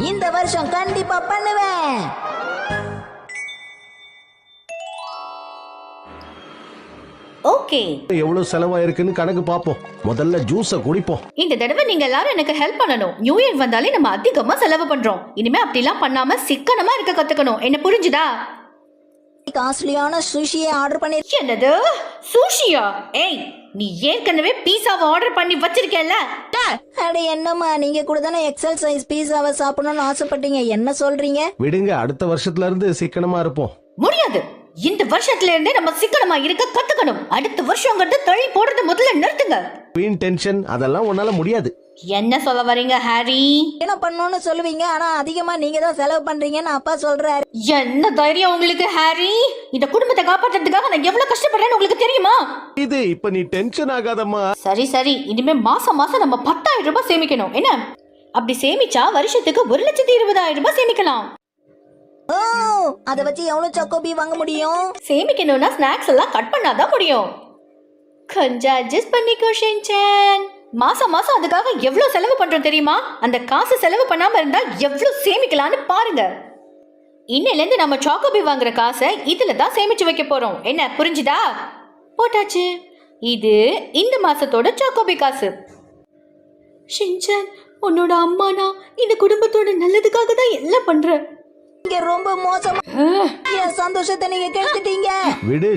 இந்த வருஷம் கண்டிப்பா பண்ணுவேன். ஓகே, எவ்வளவு செலவாயிருக்குன்னு கணக்கு பாப்போம். முதல்ல ஜூஸ குடிப்போம். இந்த தடவை நீங்க எல்லாரும் எனக்கு ஹெல்ப் பண்ணணும். நியூ இயர் வந்தாலே நம்ம அதிகமா செலவு பண்றோம். இனிமே அப்படிலாம் பண்ணாம சிக்கனமா இருக்க கத்துக்கணும். என்ன புரிஞ்சுதா? காஸ்ட்லியான சுஷியை ஆர்டர் பண்ணி. என்னது சுஷியா? ஏய், நீ ஏற்கனவே பீஸாவை ஆர்டர் பண்ணி வச்சிருக்கேல்ல? அட என்னம்மா, நீங்க கூட தானே எக்ஸல் சைஸ் பீஸாவை சாப்பிடணும்னு ஆசைப்பட்டீங்க. என்ன சொல்றீங்க? விடுங்க, அடுத்த வருஷத்துல இருந்து சிக்கனமா இருப்போம். முடியாது. இந்த வருஷத்துல இருந்தே நம்ம சிக்கனமா இருக்க கத்துக்கணும். அடுத்த வருஷங்கிறது தள்ளி போடுறது முதல்ல நிறுத்துங்க. வீண் டென்ஷன் அதெல்லாம் உன்னால முடியாது. என்ன சொல்ல வரீங்க ஹாரி? என்ன பண்ணணும்னு சொல்லுவீங்க, ஆனா அதிகமா நீங்க தான் செலவு பண்றீங்கன்னு அப்பா சொல்றாரு. என்ன தைரியம் உங்களுக்கு ஹாரி? இந்த குடும்பத்தை காப்பாற்றுறதுக்காக நான் எவ்வளவு கஷ்டப்படுறேன்னு உங்களுக்கு தெரியுமா? இது இப்ப நீ டென்ஷன் ஆகாதம்மா. சரி சரி, இனிமே மாசம் மாசம் நம்ம 10,000 ரூபாய் சேமிக்கணும். என்ன? அப்படி சேமிச்சா வருஷத்துக்கு 1,20,000 ரூபாய் சேமிக்கலாம். ஓ, அத வச்சு எவ்வளவு சாக்கோபி வாங்க முடியும்? சேமிக்கணும்னா ஸ்நாக்ஸ் எல்லாம் கட் பண்ணாதான் முடியும். கொஞ்சம் அட்ஜஸ்ட் பண்ணிக்கோ ஷின்சான். மாசம் மாசம் அதுக்காக எவ்வளவு செலவு பண்றோம் தெரியுமா? அந்த காசு செலவு பண்ணாம இருந்தா எவ்வளவு சேமிக்கலாம்னு பாருங்க. இன்னையில இருந்து நம்ம சாக்கோபி வாங்குற காசை இதுல தான் சேமிச்சு வைக்க போறோம். என்ன புரிஞ்சுதா? போட்டாச்சு. இது இந்த மாசத்தோட சாக்கோபி காசு. ஷின்சான், உன்னோட அம்மானா இந்த குடும்பத்தோட நல்லதுக்காக தான் எல்லாம் பண்ற. இங்க ரொம்ப மோசமா என் சந்தோஷத்தை நீங்க கெடுத்துட்டீங்க. விடு.